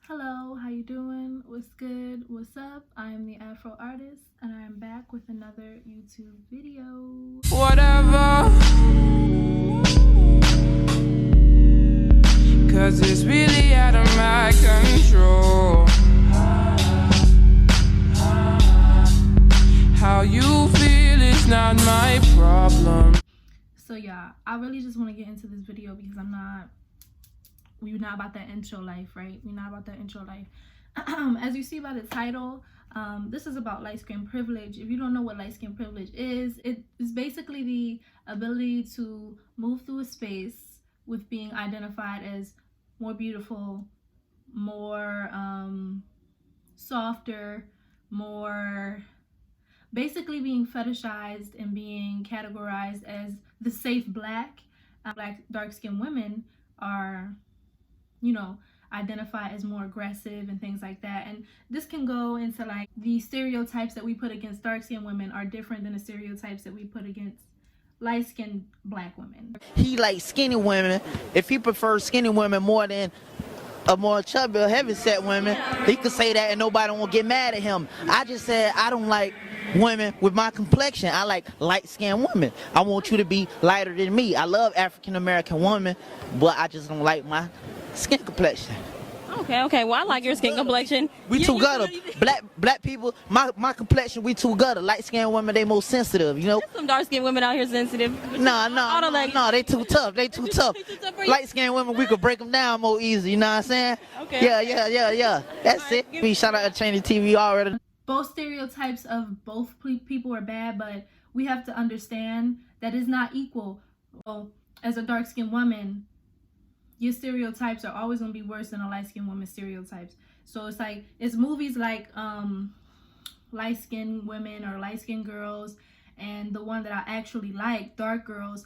Hello, how you doing? What's good? What's up? I am the Afro Artist and I am back with another YouTube video. Whatever, cause it's really out of my control. How you feel is not my problem. So yeah, I really just want to get into this video because we're not about that intro life, right? We're not about that intro life. As you see by the title, this is about light skin privilege. If you don't know what light skin privilege is, it is basically the ability to move through a space with being identified as more beautiful, more softer, more basically being fetishized and being categorized as the safe black. Black dark-skinned women are, identify as more aggressive and things like that. And this can go into like the stereotypes that we put against dark-skinned women are different than the stereotypes that we put against light-skinned black women. He likes skinny women. If he prefers skinny women more than a more chubby or heavyset women, he could say that and nobody won't get mad at him. I just said I don't like women with my complexion. I like light-skinned women. I want you to be lighter than me. I love African-American women, but I just don't like my skin complexion. Okay. Well, I like your skin complexion. We too gutter. Black people, my complexion, we too gutter. Light-skinned women, they most sensitive, you know? There's some dark-skinned women out here sensitive. No, they too tough. They too tough. Light-skinned women, we could break them down more easy, you know what I'm saying? Okay. Yeah. That's it. We shout out to Chinese TV already. Both stereotypes of both people are bad, but we have to understand that it's not equal. Well, as a dark-skinned woman, your stereotypes are always going to be worse than a light-skinned woman's stereotypes. So it's movies like light-skinned women or light-skinned girls, and the one that I actually like, Dark Girls,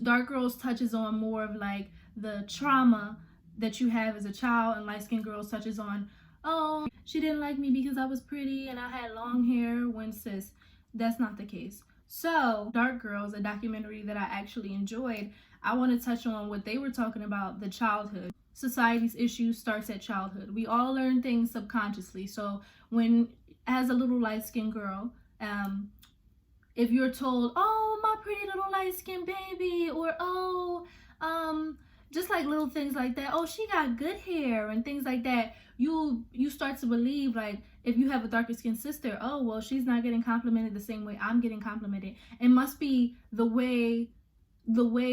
Dark Girls touches on more of like the trauma that you have as a child, and light-skinned girls touches on, oh, she didn't like me because I was pretty and I had long hair, when sis, that's not the case. So Dark Girls, a documentary that I actually enjoyed, I want to touch on what they were talking about, the childhood. Society's issue starts at childhood. We all learn things subconsciously. So when, as a little light-skinned girl, if you're told, oh, my pretty little light-skinned baby, or just like little things like that, oh, she got good hair and things like that, you start to believe, like, if you have a darker skinned sister, oh, well, she's not getting complimented the same way I'm getting complimented. It must be the way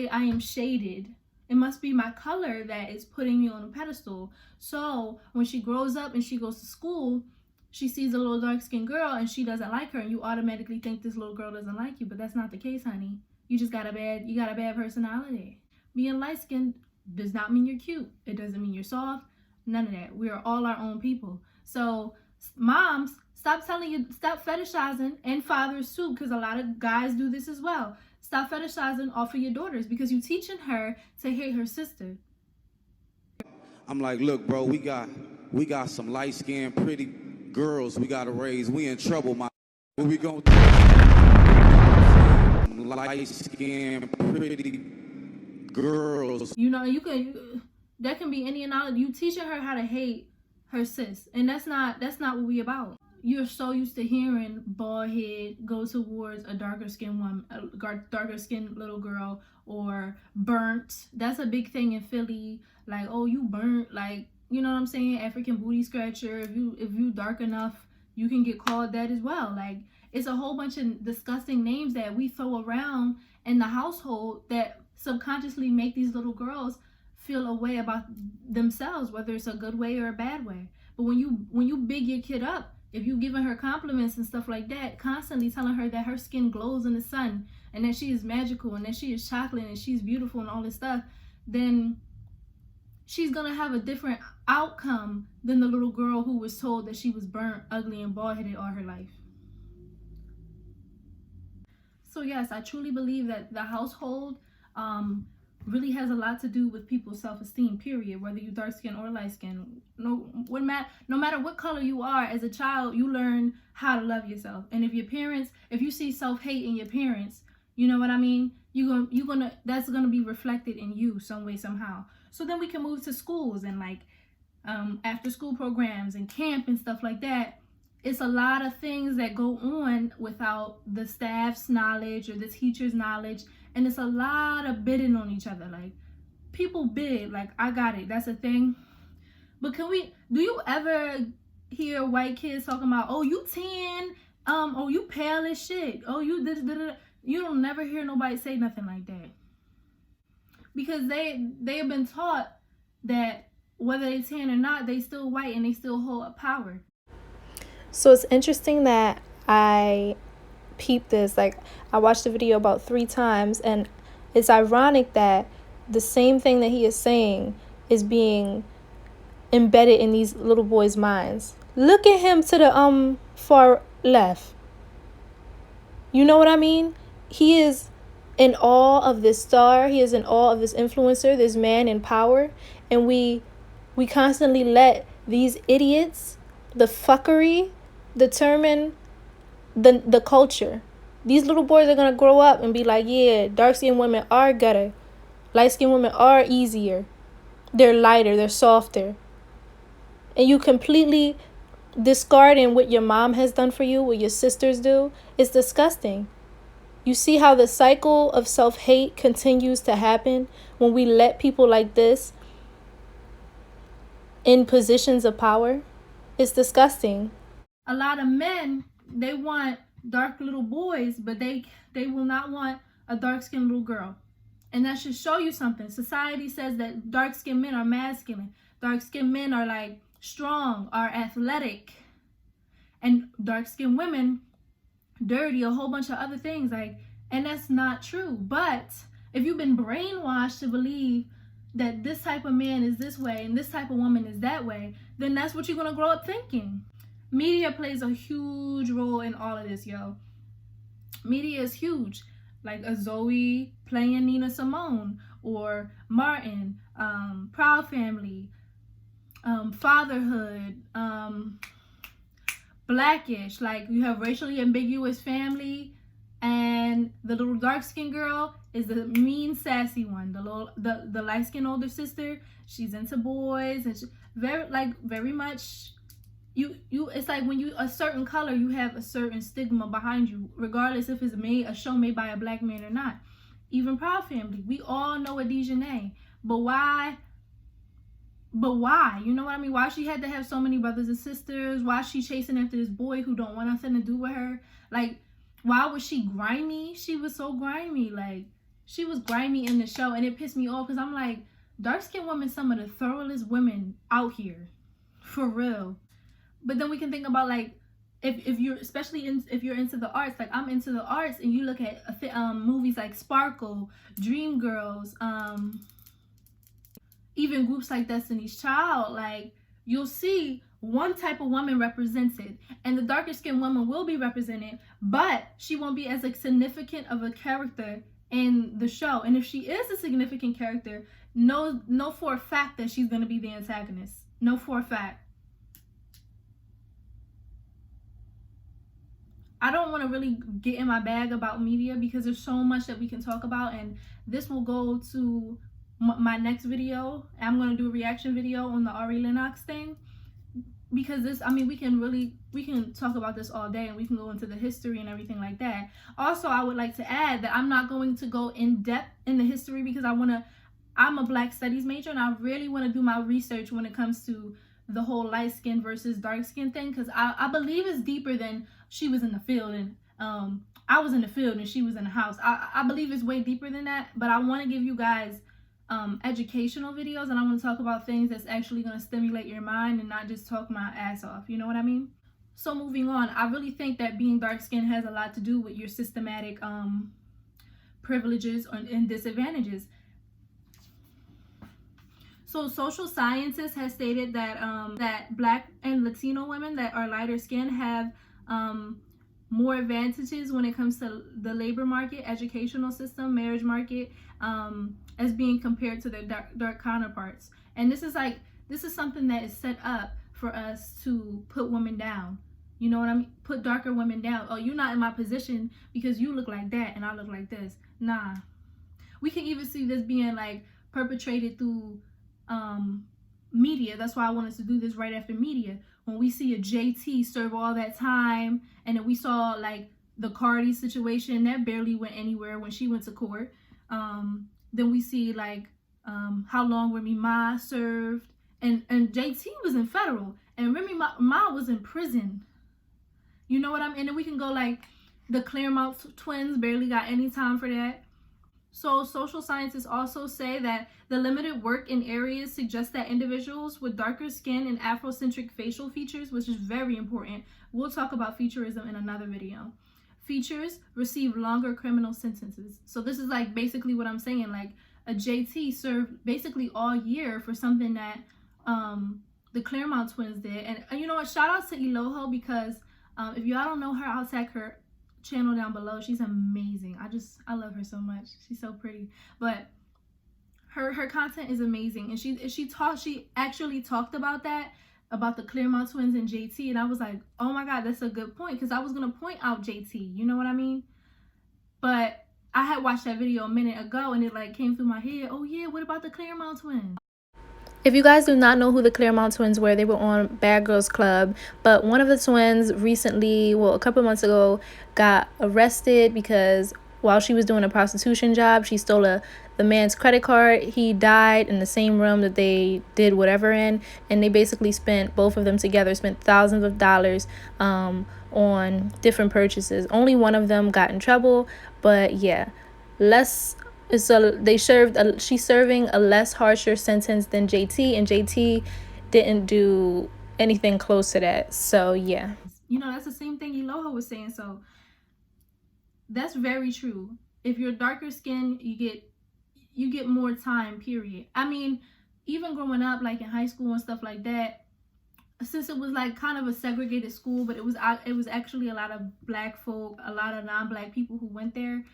I am shaded. It must be my color that is putting me on a pedestal. So when she grows up and she goes to school, she sees a little dark-skinned girl and she doesn't like her, and you automatically think this little girl doesn't like you, but that's not the case, honey. You just got a bad personality. Being light-skinned does not mean you're cute. It doesn't mean you're soft. None of that. We are all our own people. So moms, stop fetishizing, and fathers too, because a lot of guys do this as well. Stop fetishizing off of your daughters because you're teaching her to hate her sister. I'm like, look, bro, we got some light-skinned, pretty girls we gotta raise. We in trouble, my. What we gonna do? Light-skinned, pretty girls. You know, that can be any analogy. You teaching her how to hate her sis, and that's not what we about. You're so used to hearing bald head go towards a darker skinned woman, a darker skinned little girl, or burnt. That's a big thing in Philly. Like, oh, you burnt, like, you know what I'm saying? African booty scratcher. If you dark enough, you can get called that as well. Like, it's a whole bunch of disgusting names that we throw around in the household that subconsciously make these little girls feel a way about themselves, whether it's a good way or a bad way. But when you big your kid up, if you giving her compliments and stuff like that, constantly telling her that her skin glows in the sun and that she is magical and that she is chocolate and she's beautiful and all this stuff, then she's gonna have a different outcome than the little girl who was told that she was burnt, ugly, and bald-headed all her life. So yes, I truly believe that the household really has a lot to do with people's self-esteem, period, whether you dark skin or light skin. No matter what color you are, as a child, you learn how to love yourself. And if you see self-hate in your parents, you know what I mean? That's gonna be reflected in you some way, somehow. So then we can move to schools and like after school programs and camp and stuff like that. It's a lot of things that go on without the staff's knowledge or the teacher's knowledge, and it's a lot of bidding on each other. Like, people bid, like, I got it, that's a thing. But do you ever hear white kids talking about, oh, you tan, oh, you pale as shit, oh, you this, you don't never hear nobody say nothing like that. Because they have been taught that whether they tan or not, they still white and they still hold up power. So it's interesting that I peeped this. Like, I watched the video about 3 times, and it's ironic that the same thing that he is saying is being embedded in these little boys' minds. Look at him to the far left. You know what I mean? He is in awe of this star. He is in awe of this influencer, this man in power, and we constantly let these idiots, the fuckery, determine the culture. These little boys are gonna grow up and be like, yeah, dark-skinned women are gutter, light-skinned women are easier, they're lighter, they're softer. And you completely discarding what your mom has done for you, what your sisters do. It's disgusting. You see how the cycle of self-hate continues to happen when we let people like this in positions of power? It's disgusting. A lot of men, they want dark little boys, but they will not want a dark-skinned little girl. And that should show you something. Society says that dark-skinned men are masculine. Dark-skinned men are like strong, are athletic. And dark-skinned women, dirty, a whole bunch of other things. Like, and that's not true. But if you've been brainwashed to believe that this type of man is this way and this type of woman is that way, then that's what you're going to grow up thinking. Media plays a huge role in all of this, yo. Media is huge. Like a Zoe playing Nina Simone, or Martin, Proud Family, Fatherhood, Blackish. Like, you have racially ambiguous family, and the little dark-skinned girl is the mean, sassy one. The light-skinned older sister, she's into boys, and she, very much. It's like when you a certain color, you have a certain stigma behind you, regardless if it's a show made by a black man or not. Even Proud Family, we all know Adijah, but why? You know what I mean? Why she had to have so many brothers and sisters? Why she chasing after this boy who don't want nothing to do with her? Like, why was she grimy? She was so grimy. Like, she was grimy in the show, and it pissed me off because I'm like, dark-skinned women, some of the thoroughest women out here, for real. But then we can think about, like, if you're, especially if you're into the arts, like I'm into the arts, and you look at movies like Sparkle, Dreamgirls, even groups like Destiny's Child, like, you'll see one type of woman represented, and the darker skinned woman will be represented, but she won't be as significant of a character in the show. And if she is a significant character, know for a fact that she's going to be the antagonist. Know for a fact. I don't want to really get in my bag about media because there's so much that we can talk about, and this will go to my next video. I'm going to do a reaction video on the Ari Lennox thing, because this, I mean, we can talk about this all day, and we can go into the history and everything like that. Also, I would like to add that I'm not going to go in depth in the history because I'm a Black Studies major, and I really want to do my research when it comes to the whole light skin versus dark skin thing, because I believe it's deeper than she was in the field and I was in the field and she was in the house. I believe it's way deeper than that, but I want to give you guys educational videos, and I want to talk about things that's actually going to stimulate your mind and not just talk my ass off. You know what I mean? So moving on, I really think that being dark skinned has a lot to do with your systematic privileges and disadvantages. So social scientists have stated that that Black and Latino women that are lighter skinned have more advantages when it comes to the labor market, educational system, marriage market, as being compared to their dark counterparts. And this is something that is set up for us to put women down. You know what I mean? Put darker women down. Oh, you're not in my position because you look like that and I look like this. Nah. We can even see this being like perpetrated through media. That's why I wanted to do this right after media. When we see a JT serve all that time, and then we saw like the Cardi situation that barely went anywhere when she went to court. Then we see like how long Remy Ma served, and JT was in federal, and Remy Ma was in prison. You know what I mean? And then we can go like the Claremont twins barely got any time for that. So social scientists also say that the limited work in areas suggests that individuals with darker skin and Afrocentric facial features, which is very important. We'll talk about featureism in another video. Features receive longer criminal sentences. So this is like basically what I'm saying. Like a JT served basically all year for something that the Claremont twins did. And you know what? Shout out to Eloho, because if y'all don't know her, I'll tag her channel down below. She's amazing. I love her so much. She's so pretty. But her content is amazing, and she actually talked about that, about the Claremont twins and JT, and I was like, oh my god, that's a good point, because I was gonna point out JT, you know what I mean? But I had watched that video a minute ago, and it like came through my head, oh yeah, what about the Claremont twins? If you guys do not know who the Claremont twins were, they were on Bad Girls Club. But one of the twins recently, well, a couple months ago, got arrested because while she was doing a prostitution job, she stole the man's credit card. He died in the same room that they did whatever in. And they basically both of them together spent thousands of dollars on different purchases. Only one of them got in trouble. But yeah, she's serving a less harsher sentence than JT, and JT didn't do anything close to that. So yeah, you know, that's the same thing Eloho was saying. So that's very true. If you're darker skin, you get more time, period. I mean, even growing up like in high school and stuff like that, since it was like kind of a segregated school, but it was actually a lot of black folk, a lot of non-black people who went there.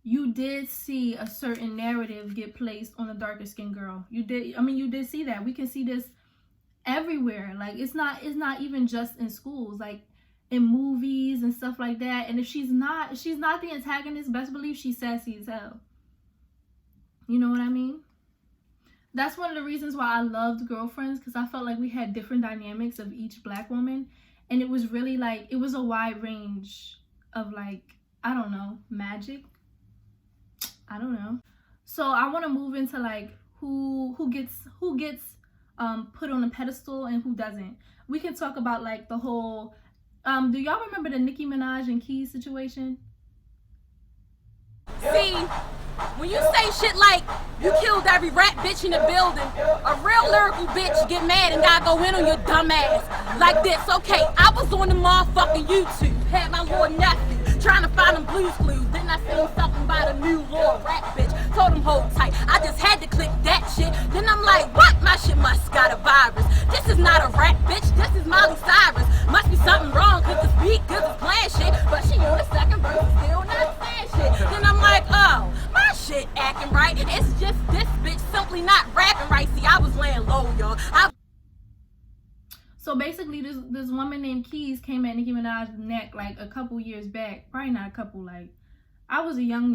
You did see a certain narrative get placed on a darker skinned girl. You did see that. We can see this everywhere. Like it's not even just in schools, like in movies and stuff like that. And if she's not the antagonist, best believe she's sassy as hell. You know what I mean? That's one of the reasons why I loved Girlfriends, because I felt like we had different dynamics of each black woman, and it was really like, it was a wide range of like, I don't know, magic. I don't know. So I want to move into like who gets put on a pedestal and who doesn't. We can talk about like the whole do y'all remember the Nicki Minaj and Keys situation? See, when you say shit like you killed every rap bitch in the building, a real lyrical bitch get mad and gotta go in on your dumb ass like this. Okay, I was on the motherfucking YouTube, had my little nephew trying to find them Blues Clues. Then I seen something by the new Lord rap bitch. Told him hold tight. I just had to click that shit. Then I'm like, what? My shit must got a virus. This is not a rap bitch. This is Miley Cyrus. Must be something wrong cause this beat cause it's playing shit. But she on the second verse still not saying shit. Then I'm like, oh, my shit acting right. It's just this bitch simply not rapping right. See, I was laying low, y'all. So basically, this woman named Keys came at Nicki Minaj's neck like a couple years back. Probably not a couple, like, I was a young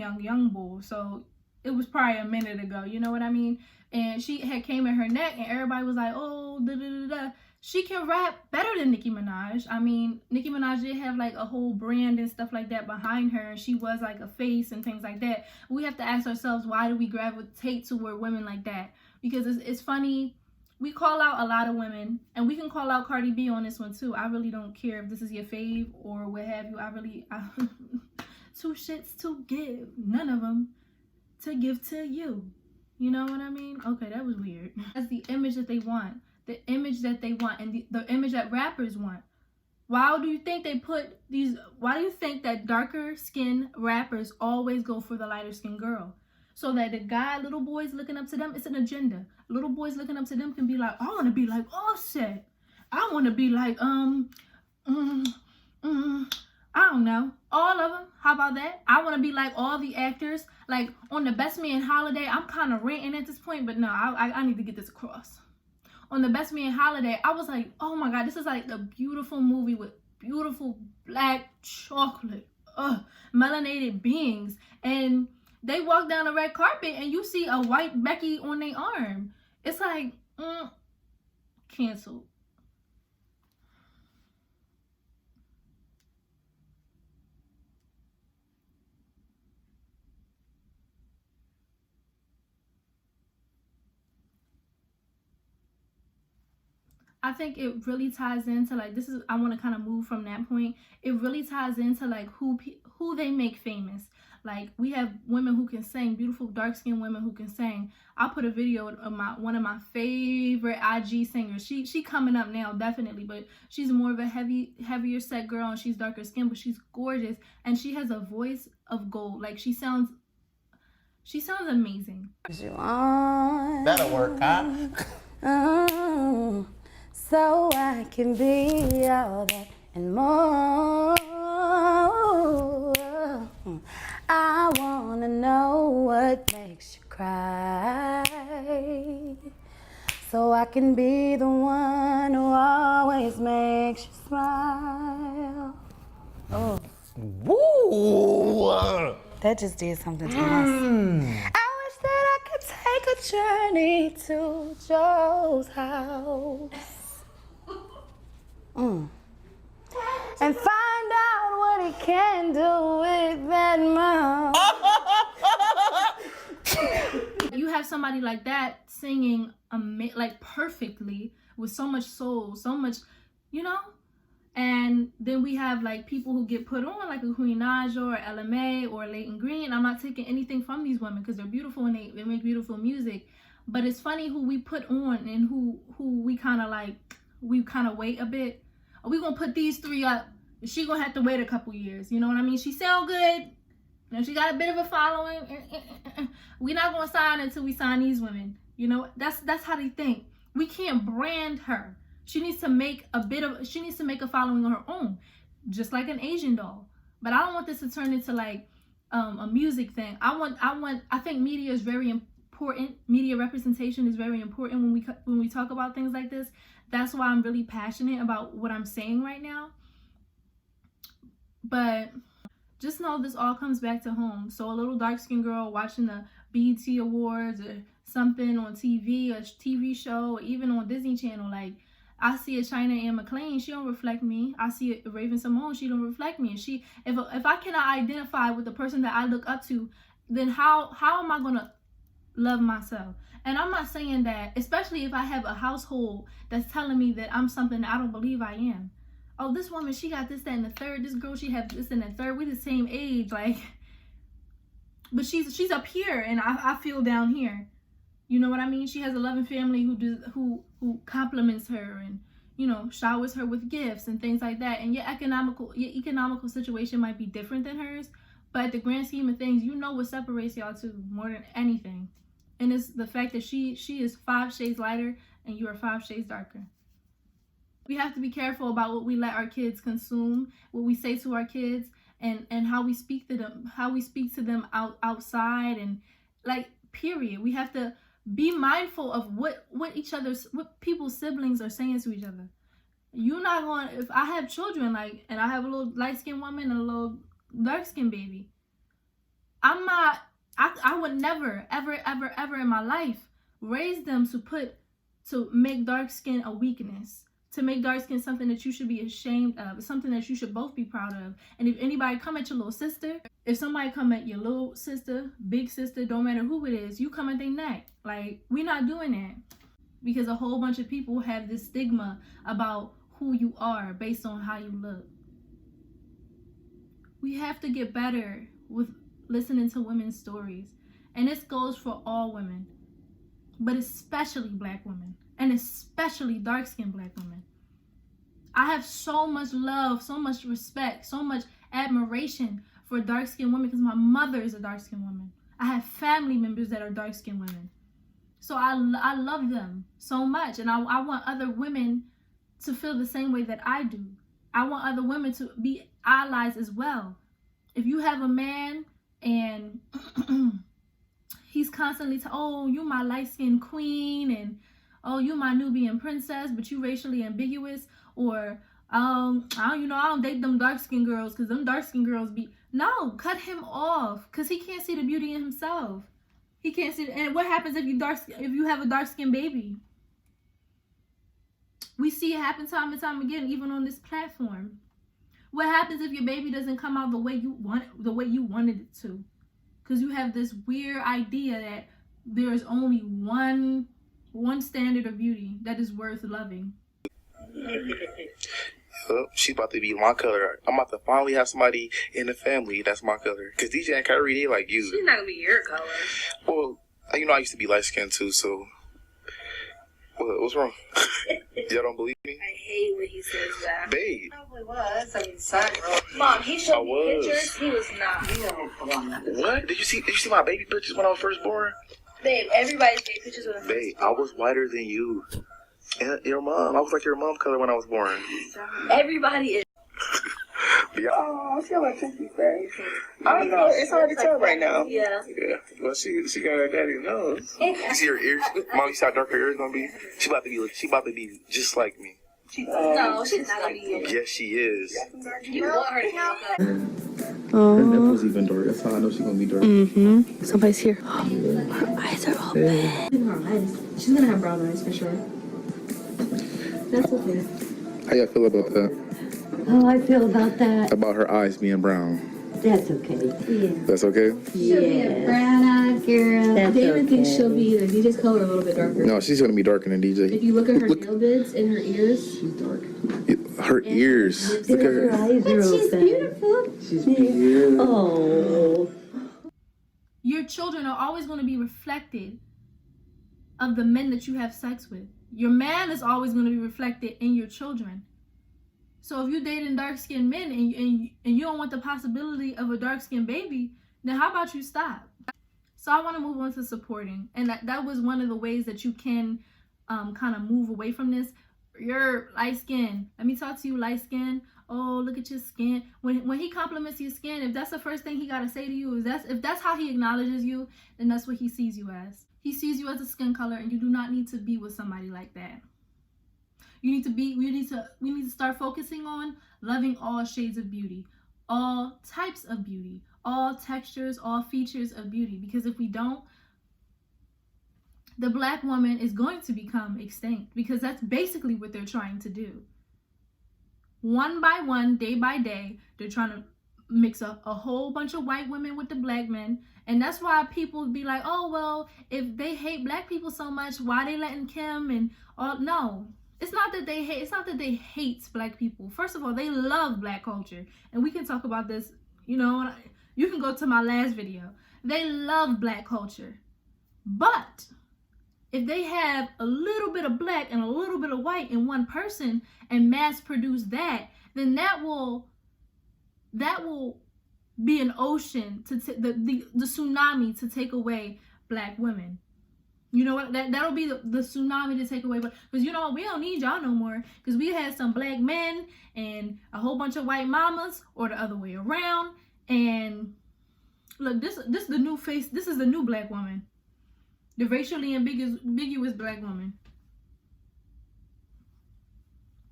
bull, so it was probably a minute ago, you know what I mean? And she had came at her neck, and everybody was like, oh, da-da-da-da. She can rap better than Nicki Minaj. I mean, Nicki Minaj did have like a whole brand and stuff like that behind her, and she was like a face and things like that. We have to ask ourselves, why do we gravitate toward women like that? Because it's funny. We call out a lot of women, and we can call out Cardi B on this one too. I really don't care if this is your fave or what have you. I two shits to give, none of them to give to you. You know what I mean? Okay, that was weird. That's the image that they want. The image that they want, and the image that rappers want. Why do you think that darker skinned rappers always go for the lighter skinned girl? So that the guy, little boys looking up to them, it's an agenda. Little boys looking up to them can be like, I want to be like Offset. I want to be like, I don't know. All of them. How about that? I want to be like all the actors. Like on The Best Man Holiday, I'm kind of ranting at this point, but no, I need to get this across. On The Best Man Holiday, I was like, oh my God, this is like a beautiful movie with beautiful black chocolate, melanated beings. And they walk down the red carpet and you see a white Becky on their arm. It's like, Canceled. I think it really ties into like I want to kind of move from that point. It really ties into like who they make famous. Like we have women who can sing, beautiful dark-skinned women who can sing. I put a video of one of my favorite IG singers. She coming up now definitely, but she's more of a heavier set girl and she's darker skinned, but she's gorgeous and she has a voice of gold. Like she sounds amazing. That'll work, huh? So I can be all that and more. I wanna know what makes you cry, so I can be the one who always makes you smile. Oh, Woo! that just did something to us. I wish that I could take a journey to Joe's house. And find out what he can do with that mouth. You have somebody like that singing like perfectly with so much soul, so much, you know? And then we have like people who get put on like a Inayah or LMA or Leighton Green. I'm not taking anything from these women because they're beautiful and they make beautiful music. But it's funny who we put on and who we kind of wait a bit. We gonna put these three up. She gonna have to wait a couple years. You know what I mean? She sound good. You know, she got a bit of a following. We not gonna sign until we sign these women. You know, that's how they think. We can't brand her. She needs to make a following of her own, just like an Asian doll. But I don't want this to turn into like a music thing. I think media is very important. Media representation is very important when we talk about things like this. That's why I'm really passionate about what I'm saying right now. But just know this all comes back to home. So a little dark-skinned girl watching the BET Awards or something on TV, a TV show, or even on Disney Channel, like I see a China Ann McClain, she don't reflect me. I see a Raven Simone, she don't reflect me. And if I cannot identify with the person that I look up to, then how am I gonna love myself? And I'm not saying that, especially if I have a household that's telling me that I'm something that I don't believe I am. Oh, this woman, she got this, that, and the third. This girl, she had this and the third. We the same age, like. But she's up here, and I feel down here. You know what I mean? She has a loving family who compliments her and, you know, showers her with gifts and things like that. And your economical situation might be different than hers, but at the grand scheme of things, you know what separates y'all two more than anything. And it's the fact that she is 5 shades lighter and you are 5 shades darker. We have to be careful about what we let our kids consume, what we say to our kids, and how we speak to them, outside, and like, period. We have to be mindful of what people's siblings are saying to each other. You're not going, if I have children, like, and I have a little light-skinned woman and a little dark-skinned baby, I would never, ever in my life raise them to make dark skin a weakness, to make dark skin something that you should be ashamed of, something that you should both be proud of. And if anybody come at your little sister, if somebody come at your little sister, big sister, don't matter who it is, you come at their neck. Like, we're not doing that, because a whole bunch of people have this stigma about who you are based on how you look. We have to get better with listening to women's stories. And this goes for all women, but especially Black women, and especially dark-skinned Black women. I have so much love, so much respect, so much admiration for dark-skinned women, because my mother is a dark-skinned woman. I have family members that are dark-skinned women. So I love them so much, and I want other women to feel the same way that I do. I want other women to be allies as well. If you have a man and he's constantly oh, you my light-skinned queen, and oh, you my Nubian princess, but you racially ambiguous, or I don't date them dark-skinned girls because them dark-skinned girls be, no, cut him off, because he can't see the beauty in himself. He can't see. And what happens if you have a dark-skinned baby? We see it happen time and time again, even on this platform. What happens if your baby doesn't come out the way you wanted it to? Because you have this weird idea that there is only one standard of beauty that is worth loving. She's about to be my color. I'm about to finally have somebody in the family that's my color. Because DJ and Kyrie, they like you. She's not gonna be your color. Well, you know I used to be light skinned too, so what's wrong? Y'all don't believe me? I hate when he says that. Babe. Probably was. I mean, son, Mom, he showed me pictures. He was not. What? Did you see my baby pictures when I was first born? Babe, everybody's baby pictures with a Babe, I was whiter than you. And your mom. I was like your mom color when I was born. Everybody is. Yeah. Oh, I feel like Pinky's face. I don't know. It's hard to tell right now. Yeah. Yeah. Well, she got her daddy's nose. You see her ears? Mom, you see how dark her ears gonna be? She about to be just like me. No, she's not gonna be you. Yes, she is. You want her to be Her nipples even dark. That's how I know she's gonna be dark. Mm-hmm. Somebody's here. Her eyes are open. Her eyes. She's gonna have brown eyes for sure. That's okay. How y'all feel about that? How I feel about that? About her eyes being brown. That's okay. Yeah. That's okay? She'll be a brown-eyed girl. That's David okay. thinks she'll be the DJ's color a little bit darker. No, she's gonna be darker than DJ. If you look at her nail beds and her ears, she's dark. Her ears. Look at her. eyes are open. She's beautiful. She's beautiful. Oh. Your children are always going to be reflected of the men that you have sex with. Your man is always going to be reflected in your children. So if you're dating dark-skinned men and you don't want the possibility of a dark-skinned baby, then how about you stop? So I want to move on to supporting. And that was one of the ways that you can kind of move away from this. You're light-skinned. Let me talk to you, light-skinned. Oh, look at your skin. When he compliments your skin, if that's the first thing he got to say to you, if that's how he acknowledges you, then that's what he sees you as. He sees you as a skin color, and you do not need to be with somebody like that. We need to start focusing on loving all shades of beauty, all types of beauty, all textures, all features of beauty. Because if we don't, the black woman is going to become extinct, because that's basically what they're trying to do. One by one, day by day, they're trying to mix up a whole bunch of white women with the black men. And that's why people be like, oh, well, if they hate black people so much, why they letting Kim and all? No. It's not that they hate black people. First of all, they love black culture. And we can talk about this, you can go to my last video. They love black culture. But if they have a little bit of black and a little bit of white in one person and mass produce that, then that will be an ocean to the tsunami to take away black women. You know what? That'll be the tsunami to take away. But because you know what, we don't need y'all no more. Because we had some black men and a whole bunch of white mamas, or the other way around. And look, this is the new face. This is the new black woman, the racially ambiguous black woman.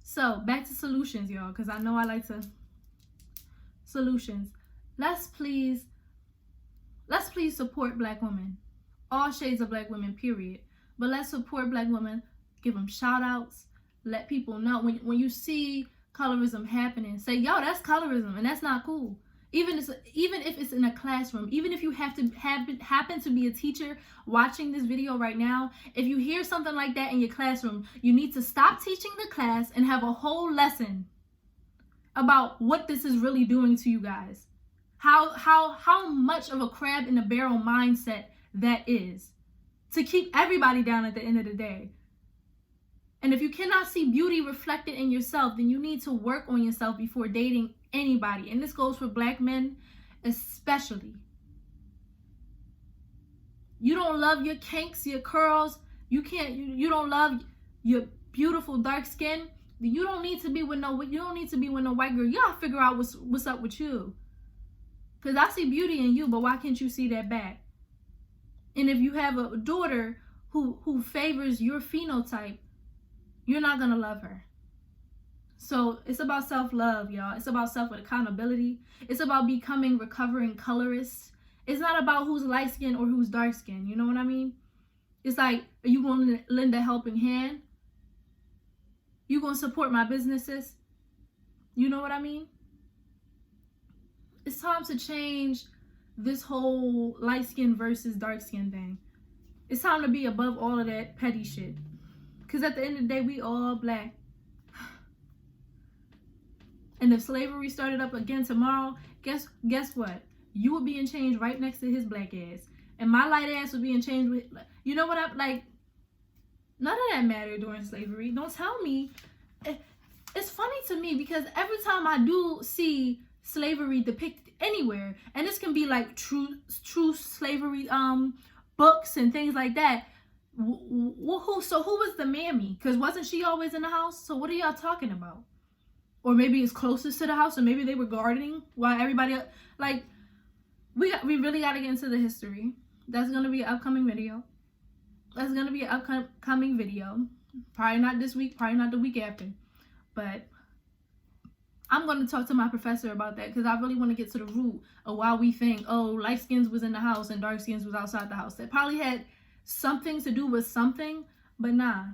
So back to solutions, y'all, because I know I like to solutions. Let's please support black women. All shades of black women, period. But let's support black women. Give them shout outs. Let people know when you see colorism happening, say, yo, that's colorism, and that's not cool. Even if it's in a classroom, even if you happen to be a teacher watching this video right now, if you hear something like that in your classroom, you need to stop teaching the class and have a whole lesson about what this is really doing to you guys. How much of a crab in a barrel mindset that is, to keep everybody down at the end of the day. And if you cannot see beauty reflected in yourself, then you need to work on yourself before dating anybody. And this goes for black men especially. You don't love your kinks, your curls, you don't love your beautiful dark skin, then you don't need to be with no white girl. You gotta figure out what's up with you. Because I see beauty in you, but why can't you see that back? And if you have a daughter who favors your phenotype, you're not gonna love her. So it's about self-love, y'all. It's about self-accountability. It's about becoming recovering colorists. It's not about who's light-skinned or who's dark-skinned. You know what I mean? It's like, are you going to lend a helping hand? You gonna support my businesses? You know what I mean? It's time to change this whole light skin versus dark skin thing. It's time to be above all of that petty shit. Because at the end of the day, we all black. And if slavery started up again tomorrow, guess what? You would be in chains right next to his black ass. And my light ass would be in chains with, you know what I'm like? None of that mattered during slavery. Don't tell me. It's funny to me because every time I do see slavery depicted anywhere, and this can be like true slavery books and things like that. Who was the mammy? Because wasn't she always in the house? So what are y'all talking about? Or maybe it's closest to the house, or maybe they were gardening while everybody like. We really got to get into the history. That's gonna be an upcoming video. That's gonna be an upcoming video. Probably not this week. Probably not the week after. But I'm going to talk to my professor about that because I really want to get to the root of why we think, oh, light skins was in the house and dark skins was outside the house. That probably had something to do with something, but nah.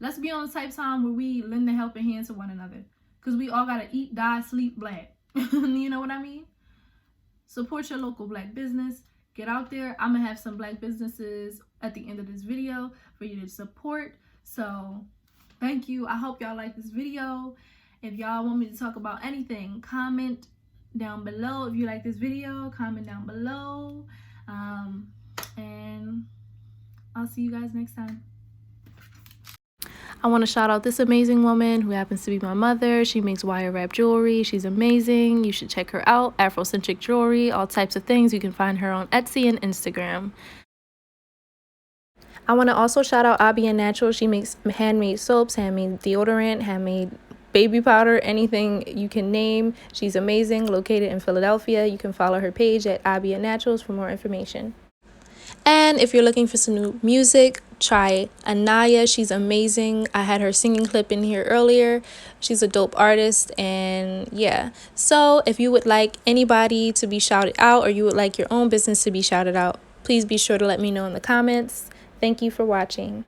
Let's be on the type time where we lend a helping hand to one another because we all got to eat, die, sleep black. You know what I mean? Support your local black business. Get out there. I'm going to have some black businesses at the end of this video for you to support. So thank you. I hope y'all like this video. If y'all want me to talk about anything, comment down below. If you like this video, comment down below. And I'll see you guys next time. I want to shout out this amazing woman who happens to be my mother. She makes wire wrap jewelry. She's amazing. You should check her out. Afrocentric jewelry, all types of things. You can find her on Etsy and Instagram. I want to also shout out Abia Natural. She makes handmade soaps, handmade deodorant, handmade baby powder, anything you can name. She's amazing, located in Philadelphia. You can follow her page at Abia Naturals for more information. And if you're looking for some new music, try Inayah. She's amazing. I had her singing clip in here earlier. She's a dope artist, and yeah. So if you would like anybody to be shouted out, or you would like your own business to be shouted out, please be sure to let me know in the comments. Thank you for watching.